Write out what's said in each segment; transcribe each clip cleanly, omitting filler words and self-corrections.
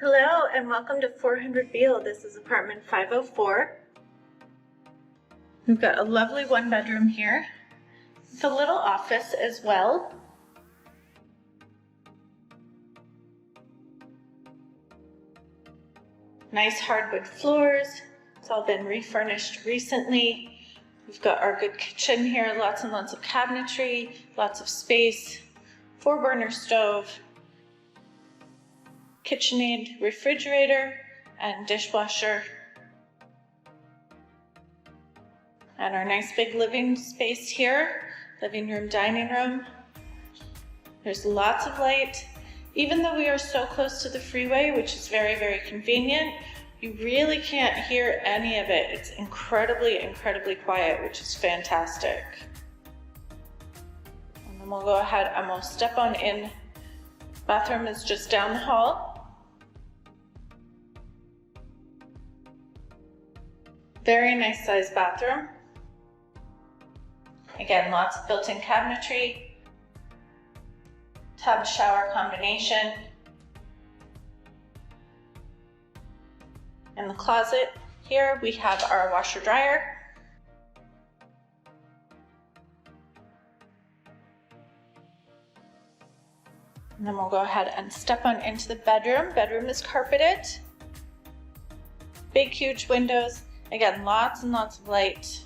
Hello and welcome to 400 Beale. This is apartment 504. We've got a lovely one bedroom here. It's a little office as well. Nice hardwood floors. It's all been refurnished recently. We've got our good kitchen here, lots and lots of cabinetry, lots of space, 4-burner stove, KitchenAid refrigerator and dishwasher. And our nice big living space here, living room, dining room. There's lots of light. Even though we are so close to the freeway, which is very, very convenient, you really can't hear any of it. It's incredibly, incredibly quiet, which is fantastic. And then we'll go ahead and we'll step on in. Bathroom is just down the hall. Very nice sized bathroom. Again, lots of built-in cabinetry. Tub shower combination. In the closet here we have our washer dryer. And then we'll go ahead and step on into the bedroom. Bedroom is carpeted. Big huge windows. Again, lots and lots of light.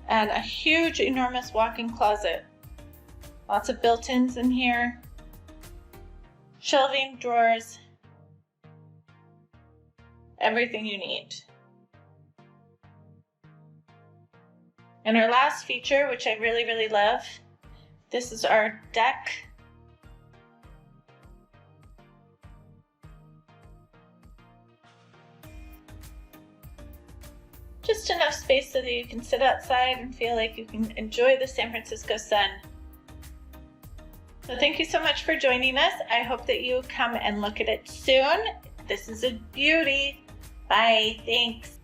And a huge, enormous walk-in closet. Lots of built-ins in here. Shelving, drawers. Everything you need. And our last feature, which I really, really love, this is our deck. Just enough space so that you can sit outside and feel like you can enjoy the San Francisco sun. So thank you so much for joining us. I hope that you come and look at it soon. This is a beauty. Bye. Thanks.